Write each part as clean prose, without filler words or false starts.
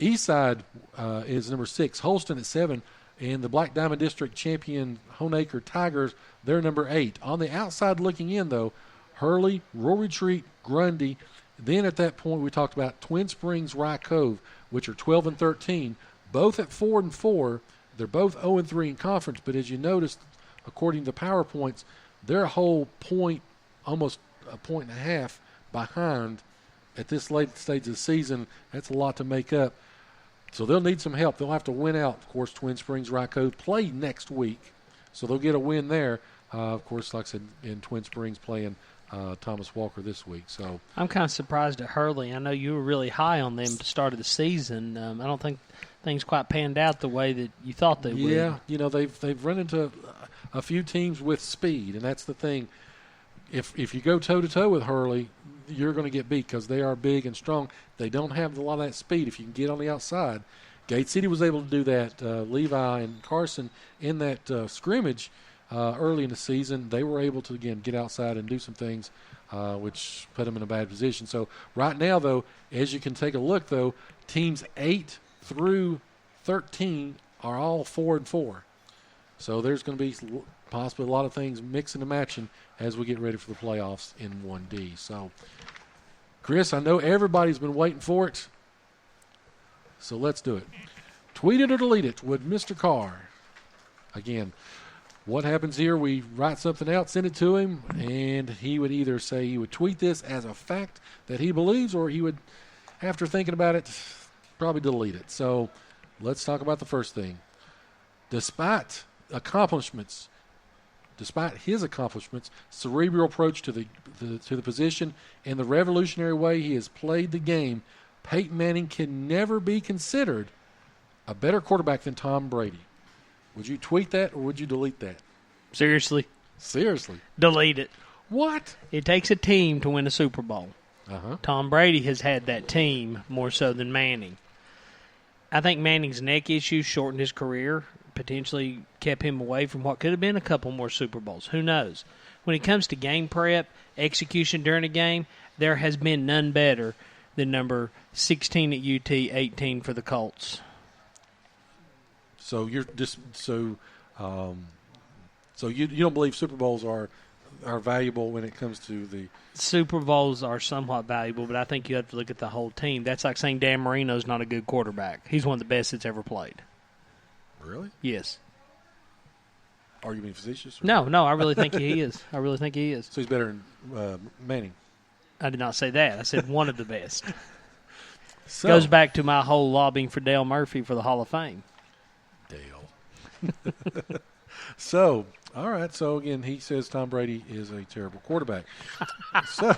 Eastside is number 6. Holston at 7. And the Black Diamond District champion Honaker Tigers, they're number 8. On the outside looking in, though, Hurley, Royal Retreat, Grundy. Then at that point we talked about Twin Springs, Rye Cove, which are 12 and 13, both at 4 and 4. They're both 0 and 3 in conference, but as you noticed, according to PowerPoints, they're a whole point, almost a point and a half behind at this late stage of the season. That's a lot to make up. So they'll need some help. They'll have to win out. Of course, Twin Springs, Rye Cove play next week, so they'll get a win there. Of course, like I said, in Twin Springs playing Thomas Walker this week. So I'm kind of surprised at Hurley. I know you were really high on them at the start of the season. I don't think things quite panned out the way that you thought they would. Yeah, they've run into a few teams with speed, and that's the thing. If you go toe-to-toe with Hurley, you're going to get beat because they are big and strong. They don't have a lot of that speed if you can get on the outside. Gate City was able to do that. Levi and Carson in that scrimmage early in the season, they were able to, again, get outside and do some things which put them in a bad position. So right now, though, as you can take a look, though, teams 8 through 13 are all 4 and 4. So there's going to be possibly a lot of things mixing and matching as we get ready for the playoffs in 1D. So, Chris, I know everybody's been waiting for it, so let's do it. Tweet it or delete it with Mr. Carr. Again, what happens here, we write something out, send it to him, and he would either say he would tweet this as a fact that he believes, or he would, after thinking about it, probably delete it. So let's talk about the first thing. Despite his accomplishments, cerebral approach to the position, and the revolutionary way he has played the game, Peyton Manning can never be considered a better quarterback than Tom Brady. Would you tweet that or would you delete that? Seriously? Delete it. What? It takes a team to win a Super Bowl. Uh-huh. Tom Brady has had that team more so than Manning. I think Manning's neck issues shortened his career, potentially kept him away from what could have been a couple more Super Bowls. Who knows? When it comes to game prep, execution during a game, there has been none better than number 16 at UT, 18 for the Colts. So you're just so you don't believe Super Bowls are valuable when it comes to the Super Bowls are somewhat valuable, but I think you have to look at the whole team. That's like saying Dan Marino's not a good quarterback. He's one of the best that's ever played. Really? Yes. Are you being facetious? No, I really think he is. So he's better than Manning. I did not say that. I said one of the best. So, goes back to my whole lobbying for Dale Murphy for the Hall of Fame. Dale. So, all right. So, again, he says Tom Brady is a terrible quarterback. So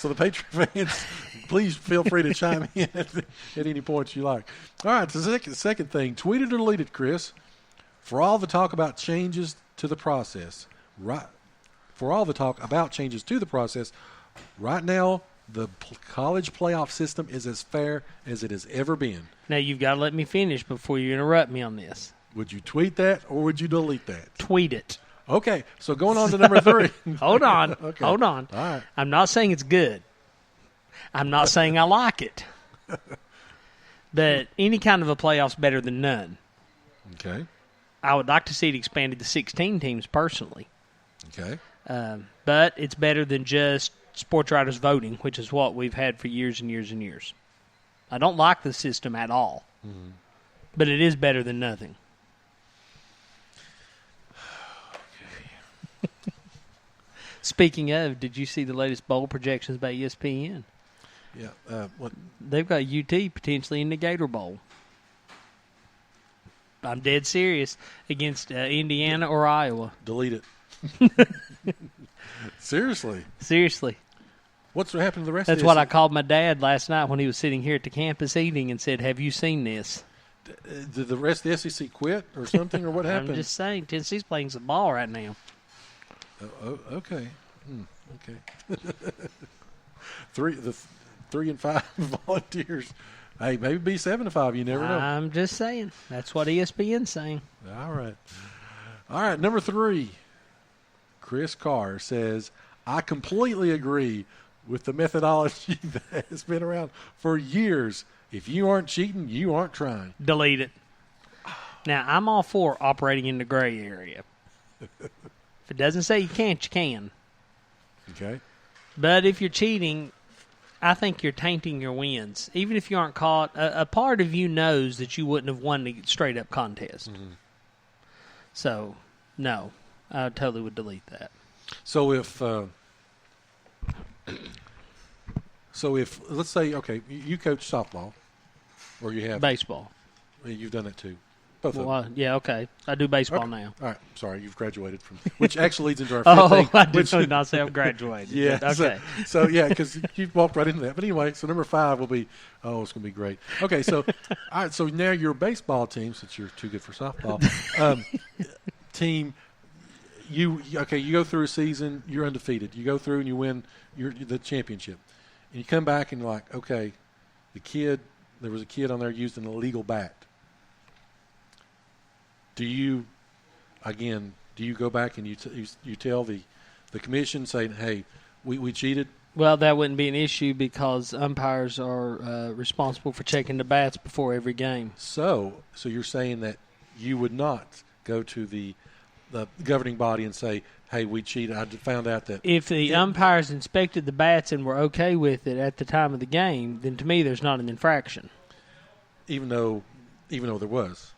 the Patriot fans, please feel free to chime in at any points you like. All right, the second thing, tweet it or delete it, Chris. For all the talk about changes to the process, right now, the college playoff system is as fair as it has ever been. Now, you've got to let me finish before you interrupt me on this. Would you tweet that or would you delete that? Tweet it. Okay, so going on to number 3. Hold on. Okay. Hold on. All right. I'm not saying it's good. I'm not saying I like it. But any kind of a playoff's better than none. Okay. I would like to see it expanded to 16 teams personally. Okay. But it's better than just sports writers voting, which is what we've had for years and years and years. I don't like the system at all. Mm-hmm. But it is better than nothing. Speaking of, did you see the latest bowl projections by ESPN? Yeah. What? They've got UT potentially in the Gator Bowl. I'm dead serious. Against Indiana or Iowa. Delete it. Seriously. What's happened to the rest of That's what I called my dad last night when he was sitting here at the campus eating and said, have you seen this? Did the rest of the SEC quit or something, or what happened? I'm just saying, Tennessee's playing some ball right now. Okay. Okay. 3 and 5 volunteers. Hey, maybe be 7-5. You never know. I'm just saying. That's what ESPN's saying. All right. Number 3. Chris Carr says, I completely agree with the methodology that has been around for years. If you aren't cheating, you aren't trying. Delete it. Now, I'm all for operating in the gray area. If it doesn't say you can't, you can. Okay. But if you're cheating, I think you're tainting your wins. Even if you aren't caught, a part of you knows that you wouldn't have won the straight-up contest. Mm-hmm. So, no, I totally would delete that. So if let's say, okay, you coach softball, or you have Baseball. you've done it too. Both of them. Well, yeah, okay. I do baseball Okay. now. All right. Sorry, you've graduated from, which actually leads into our fifth thing. Oh, I did which, not say I've graduated. yeah. But okay. So yeah, because you walked right into that. But anyway, so number 5 will be, it's going to be great. Okay, so all right, so now your baseball team, since you're too good for softball, team, you go through a season, you're undefeated. You go through and you win the championship, and you come back and you're like, okay, there was a kid on there using an illegal bat. Do you go back and you tell the commission saying, hey, we cheated? Well, that wouldn't be an issue because umpires are responsible for checking the bats before every game. So you're saying that you would not go to the governing body and say, hey, we cheated. I found out that. If the umpires inspected the bats and were okay with it at the time of the game, then to me there's not an infraction. Even though there was.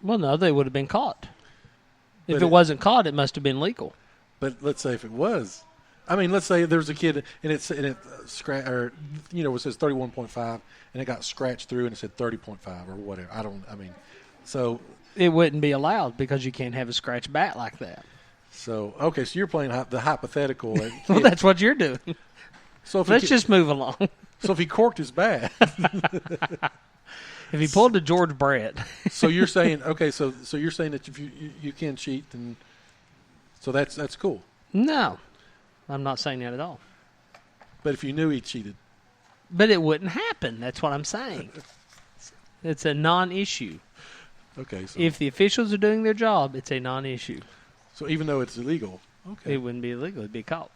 Well, no, they would have been caught. If But it wasn't caught, it must have been legal. But let's say if it was. I mean, let's say there's a kid and it says 31.5 and it got scratched through and it said 30.5 or whatever. So It wouldn't be allowed because you can't have a scratch bat like that. so you're playing the hypothetical. Well, that's what you're doing. So if Let's just move along. So if he corked his bat, If he pulled a George Brett, so you're saying so you're saying that if you can cheat, and so that's cool. no, I'm not saying that at all. But if you knew he cheated, But it wouldn't happen. That's what I'm saying. It's a non-issue. okay. So If the officials are doing their job, it's a non-issue. so even though it's illegal, okay. It wouldn't be illegal. It'd be caught.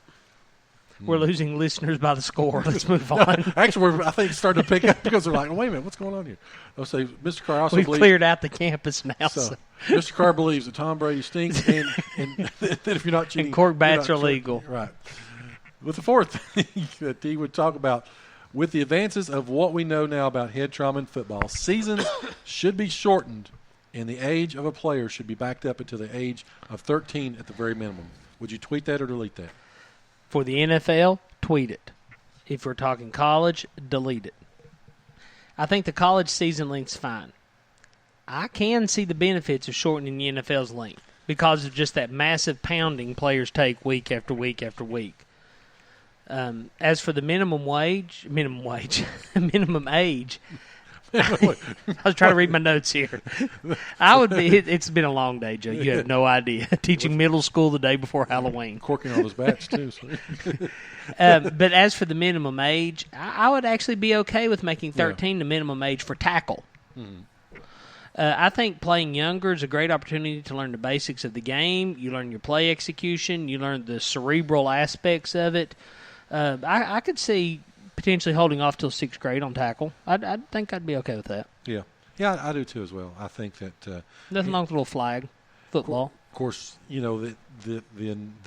We're losing listeners by the score. Let's move on. Actually, I think it's starting to pick up because they're like, wait a minute, what's going on here? I'll say Mr. Carr also We've believes. cleared out the campus now. So, Mr. Carr believes that Tom Brady stinks, and that if you're not cheating, And cork you're bats not are cheating. legal. Right. With the fourth thing that he would talk about, with the advances of what we know now about head trauma in football, seasons should be shortened, and the age of a player should be backed up until the age of 13 at the very minimum. Would you tweet that or delete that? For the NFL, tweet it. If we're talking college, delete it. I think the college season length's fine. I can see the benefits of shortening the NFL's length because of just that massive pounding players take week after week after week. As for the minimum age, I was trying to read my notes here. I would be. It's been a long day, Joe. You have no idea. Teaching middle school the day before Halloween. Corking all those bats, too. So. But as for the minimum age, I would actually be okay with making 13 the minimum age for tackle. I think playing younger is a great opportunity to learn the basics of the game. You learn your play execution. You learn the cerebral aspects of it. I could see potentially holding off till 6th grade on tackle. I think I'd be okay with that. Yeah, I do too as well. I think that Nothing wrong with a little flag football. Of course, the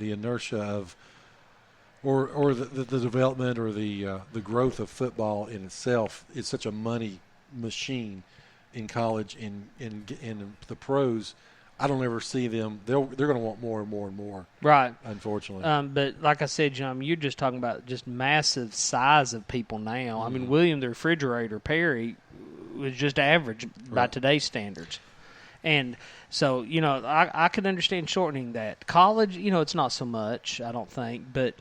inertia of or the development or the growth of football in itself is such a money machine in college and in the pros. I don't ever see them. They're going to want more and more and more. Right. Unfortunately. But like I said, John, you're just talking about just massive size of people now. I mean, William the Refrigerator Perry was just average by today's standards. And so, I could understand shortening that. College, it's not so much, I don't think. But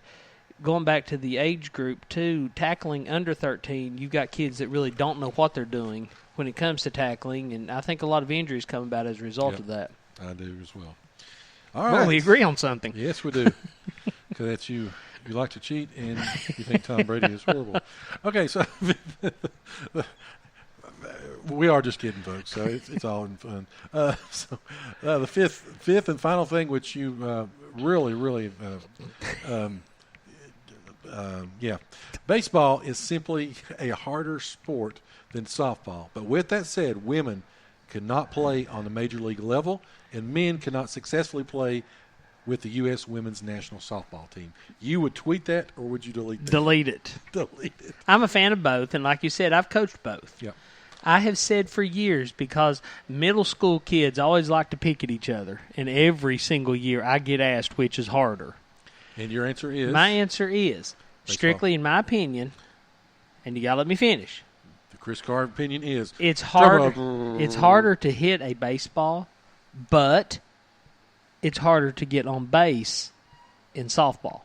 going back to the age group, too, tackling under 13, you've got kids that really don't know what they're doing when it comes to tackling. And I think a lot of injuries come about as a result of that. I do as well. All right. Well, we agree on something. Yes, we do. Because that's you. You like to cheat, and you think Tom Brady is horrible. Okay, so we are just kidding, folks. So it's all in fun. The fifth and final thing, which you really yeah. Baseball is simply a harder sport than softball. But with that said, women cannot play on the major league level, and men cannot successfully play with the U.S. women's national softball team. You would tweet that, or would you delete that? Delete it. Delete it. I'm a fan of both, and like you said, I've coached both. Yeah. I have said for years, because middle school kids always like to pick at each other, and every single year I get asked which is harder. And your answer is? My answer is, strictly in my opinion, and you got to let me finish, The Chris Carr opinion is? it's harder to hit a baseball, but it's harder to get on base in softball.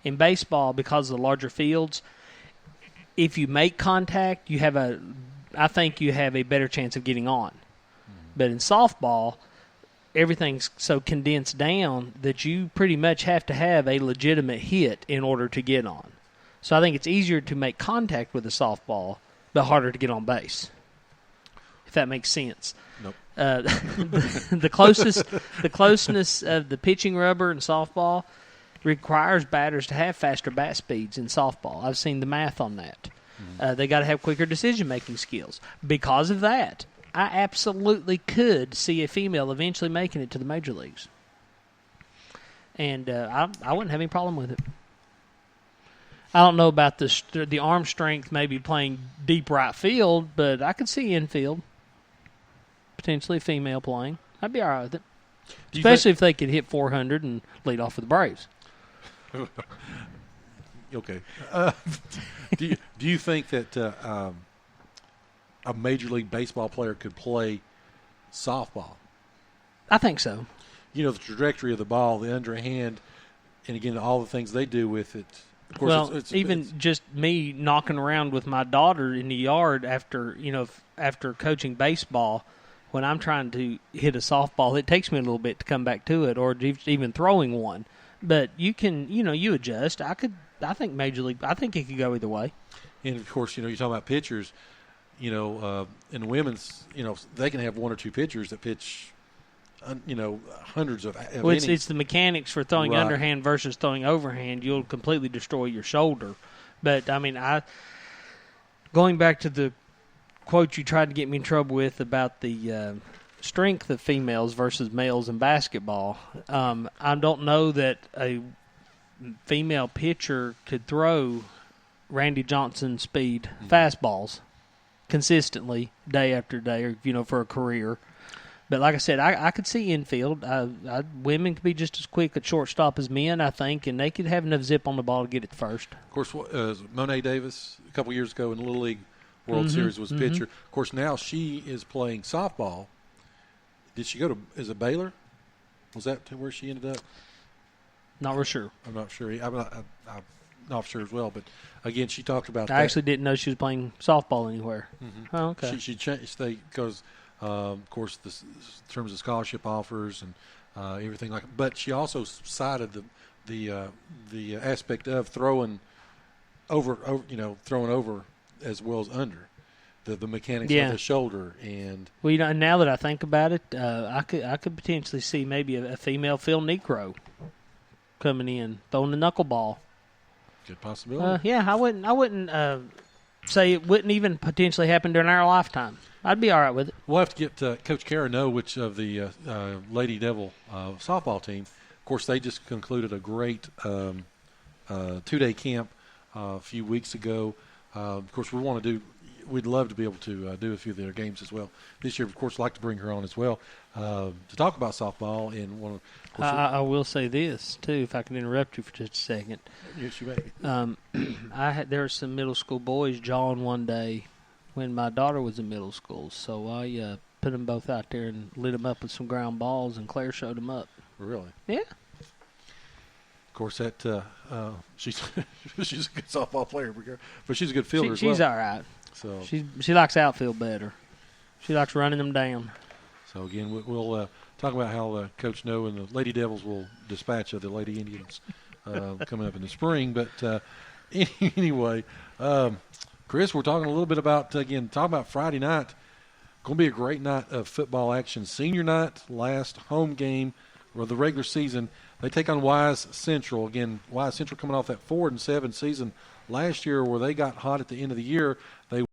In baseball, because of the larger fields, if you make contact, I think you have a better chance of getting on. But in softball, everything's so condensed down that you pretty much have to have a legitimate hit in order to get on. So I think it's easier to make contact with a softball, but harder to get on base, if that makes sense. Nope. The closeness of the pitching rubber in softball requires batters to have faster bat speeds in softball. I've seen the math on that. They got to have quicker decision-making skills. Because of that, I absolutely could see a female eventually making it to the major leagues. And I wouldn't have any problem with it. I don't know about the arm strength maybe playing deep right field, but I could see infield. Potentially a female playing. I'd be all right with it. Especially if they could hit 400 and lead off for the Braves. Okay. Do you think that a Major League Baseball player could play softball? I think so. You know, the trajectory of the ball, the underhand, and again, all the things they do with it. Of course, it's just me knocking around with my daughter in the yard after coaching baseball. When I'm trying to hit a softball, it takes me a little bit to come back to it, or even throwing one. But you can, you adjust. I think Major League. I think it could go either way. And of course, you're talking about pitchers. In the women's, they can have one or two pitchers that pitch, hundreds of innings. It's the mechanics for throwing Right. underhand versus throwing overhand. You'll completely destroy your shoulder. But I mean, going back to the quote you tried to get me in trouble with about the strength of females versus males in basketball. I don't know that a female pitcher could throw Randy Johnson speed fastballs consistently day after day, or for a career. But like I said, I could see infield. Women could be just as quick at shortstop as men, I think, and they could have enough zip on the ball to get it first. Of course, Monet Davis a couple years ago in the Little League World Series was pitcher. Of course, now she is playing softball. Did she go is it Baylor? Was that where she ended up? Not real sure. I'm not sure. I'm not sure as well. But again, she talked about. I actually didn't know she was playing softball anywhere. Mm-hmm. Oh, okay. She changed because, of course, in terms of scholarship offers and everything like. But she also cited the aspect of throwing over, throwing over as well as under. The mechanics of the shoulder and now that I think about it, I could potentially see maybe a female Phil Necro coming in throwing the knuckleball. Good possibility. I wouldn't say it wouldn't even potentially happen during our lifetime. I'd be all right with it. We'll have to get Coach Kara know which of the Lady Devil softball team. Of course, they just concluded a great 2-day camp a few weeks ago. Of course, we'd love to be able to do a few of their games as well. This year, of course, I'd like to bring her on as well to talk about softball. And I will say this, too, if I can interrupt you for just a second. Yes, you may. There were some middle school boys jawing one day when my daughter was in middle school. So I put them both out there and lit them up with some ground balls, and Claire showed them up. Really? Yeah. Of course, that she's a good softball player, but she's a good fielder as well. She's all right. So she likes outfield better. She likes running them down. So again, we'll talk about how Coach No and the Lady Devils will dispatch of the Lady Indians coming up in the spring. But anyway, Chris, we're talking a little bit about Friday night. Going to be a great night of football action. Senior night, last home game or the regular season. They take on Wise Central again. Wise Central coming off that 4-7 season last year, where they got hot at the end of the year. They